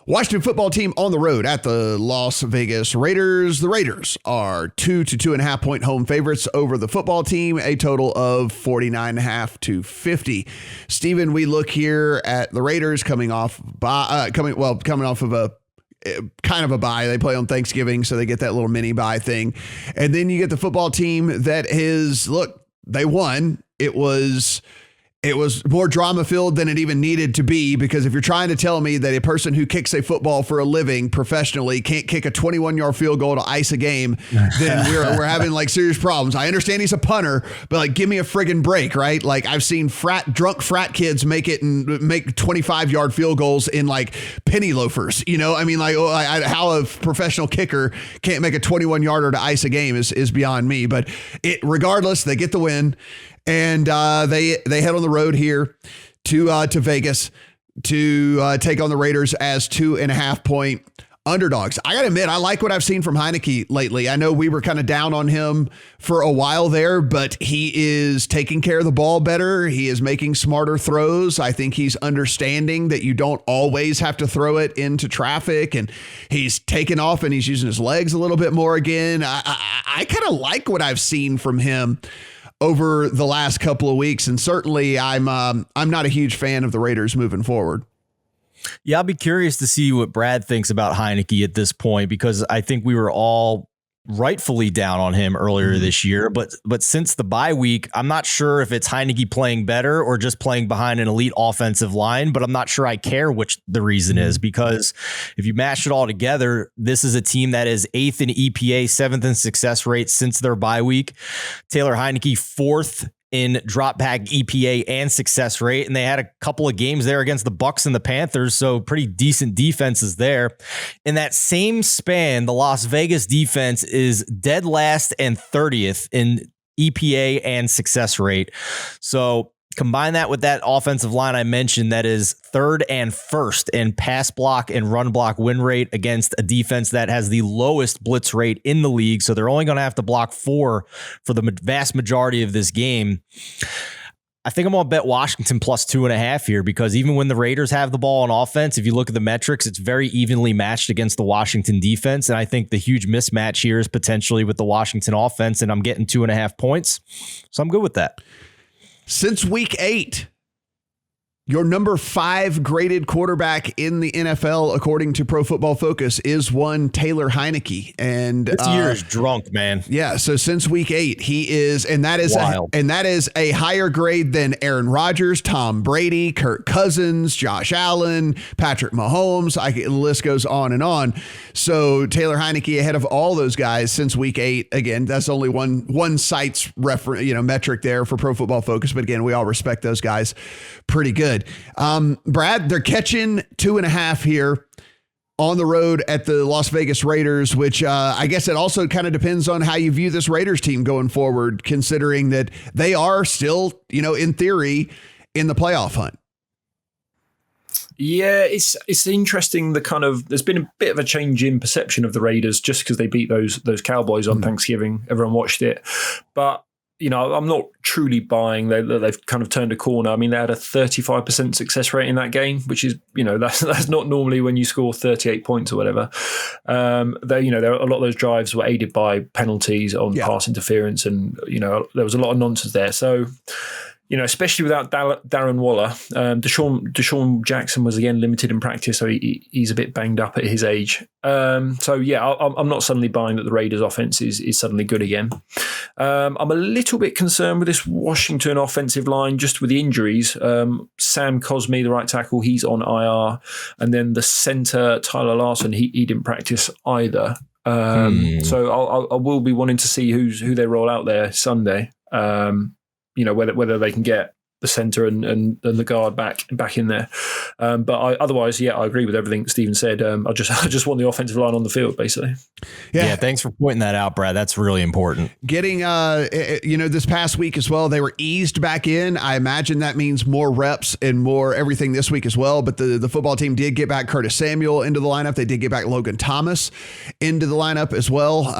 Washington football team on the road at the Las Vegas Raiders. The Raiders are 2 to 2.5 point home favorites over the football team, a total of 49.5 to 50. Steven, we look here at the Raiders coming off of a kind of a bye. They play on Thanksgiving, so they get that little mini bye thing. And then you get the football team that is, look, they won. It was more drama filled than it even needed to be, because if you're trying to tell me that a person who kicks a football for a living professionally can't kick a 21-yard field goal to ice a game, then we're having like serious problems. I understand he's a punter, but like, give me a friggin' break, right? Like, I've seen drunk frat kids make 25-yard field goals in like penny loafers. You know, I mean, like, how a professional kicker can't make a 21-yarder to ice a game is beyond me. But regardless, they get the win. And they head on the road here to Vegas to take on the Raiders as 2.5 point underdogs. I got to admit, I like what I've seen from Heineke lately. I know we were kind of down on him for a while there, but he is taking care of the ball better. He is making smarter throws. I think he's understanding that you don't always have to throw it into traffic, and he's taken off and he's using his legs a little bit more again. I kind of like what I've seen from him over the last couple of weeks. And certainly I'm not a huge fan of the Raiders moving forward. Yeah, I'll be curious to see what Brad thinks about Heineke at this point, because I think we were all rightfully down on him earlier this year. But since the bye week, I'm not sure if it's Heineke playing better or just playing behind an elite offensive line, but I'm not sure I care which the reason is, because if you mash it all together, this is a team that is 8th in EPA, 7th in success rate since their bye week. Taylor Heineke 4th in drop back EPA and success rate. And they had a couple of games there against the Bucs and the Panthers. So pretty decent defenses there. In that same span, the Las Vegas defense is dead last and 30th in EPA and success rate. So combine that with that offensive line I mentioned, that is 3rd and 1st in pass block and run block win rate against a defense that has the lowest blitz rate in the league. So they're only going to have to block 4 for the vast majority of this game. I think I'm going to bet Washington plus 2.5 here, because even when the Raiders have the ball on offense, if you look at the metrics, it's very evenly matched against the Washington defense. And I think the huge mismatch here is potentially with the Washington offense, and I'm getting 2.5 points. So I'm good with that. Since week 8, your number 5 graded quarterback in the NFL, according to Pro Football Focus, is one Taylor Heineke. And this year is drunk, man. Yeah. So since week 8, he is, and that is a higher grade than Aaron Rodgers, Tom Brady, Kirk Cousins, Josh Allen, Patrick Mahomes. The list goes on and on. So Taylor Heineke ahead of all those guys since week 8. Again, that's only one site's metric there for Pro Football Focus. But again, we all respect those guys pretty good. Brad, they're catching 2.5 here on the road at the Las Vegas Raiders, which I guess it also kind of depends on how you view this Raiders team going forward, considering that they are still, in theory, in the playoff hunt. Yeah, it's interesting. There's been a bit of a change in perception of the Raiders just because they beat those Cowboys on Thanksgiving. Everyone watched it, but I'm not truly buying they've kind of turned a corner. I mean, they had a 35% success rate in that game, which is, that's not normally when you score 38 points or whatever. A lot of those drives were aided by penalties on pass interference, and, there was a lot of nonsense there. So, especially without Darren Waller, Deshaun Jackson was again limited in practice, so he's a bit banged up at his age. I'm not suddenly buying that the Raiders' offense is suddenly good again. I'm a little bit concerned with this Washington offensive line, just with the injuries. Sam Cosmi, the right tackle, he's on IR, and then the center Tyler Larson, he didn't practice either. So I will be wanting to see who they roll out there Sunday. Whether they can get the center and the guard back in there. But otherwise, I agree with everything Stephen said. I just want the offensive line on the field, basically. Yeah. Thanks for pointing that out, Brad. That's really important. Getting, this past week as well, they were eased back in. I imagine that means more reps and more everything this week as well. But the football team did get back Curtis Samuel into the lineup. They did get back Logan Thomas into the lineup as well.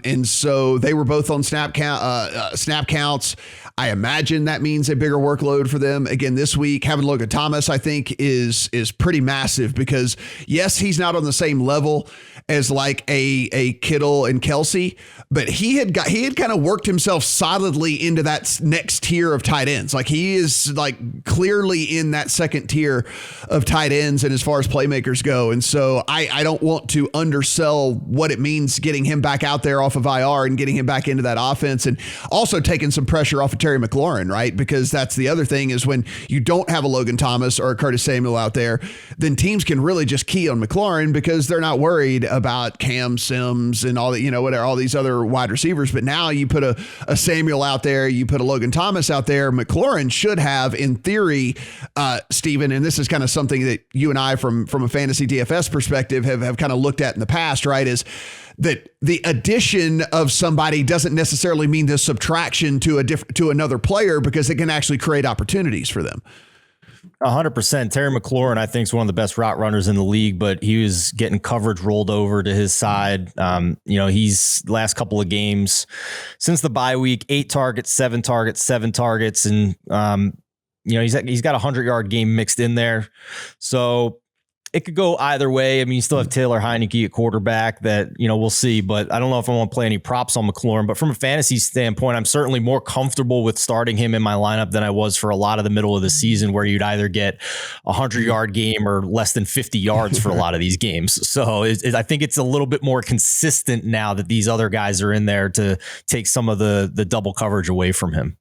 And so they were both on snap counts. I imagine that means a bigger workload workload for them again this week. Having Logan Thomas, I think, is pretty massive because, yes, he's not on the same level as like a Kittle and Kelsey, but he had kind of worked himself solidly into that next tier of tight ends. Like he is like clearly in that second tier of tight ends and as far as playmakers go. And so I don't want to undersell what it means getting him back out there off of IR and getting him back into that offense, and also taking some pressure off of Terry McLaurin, right? Because that's the other thing is when you don't have a Logan Thomas or a Curtis Samuel out there, then teams can really just key on McLaurin because they're not worried about Cam Sims and all that, whatever, all these other wide receivers. But now you put a Samuel out there, you put a Logan Thomas out there, McLaurin should have, in theory, Stephen, and this is kind of something that you and I from a fantasy DFS perspective have kind of looked at in the past, right? Is that the addition of somebody doesn't necessarily mean the subtraction to another player, because it can actually create opportunities for them. 100%. Terry McLaurin, I think, is one of the best route runners in the league, but he was getting coverage rolled over to his side. He's last couple of games since the bye week, 8 targets, 7 targets, 7 targets. And, he's got a 100-yard game mixed in there. So it could go either way. I mean, you still have Taylor Heineke at quarterback that, we'll see, but I don't know if I want to play any props on McLaurin. But from a fantasy standpoint, I'm certainly more comfortable with starting him in my lineup than I was for a lot of the middle of the season, where you'd either get a 100-yard game or less than 50 yards for a lot of these games. So I think it's a little bit more consistent now that these other guys are in there to take some of the double coverage away from him.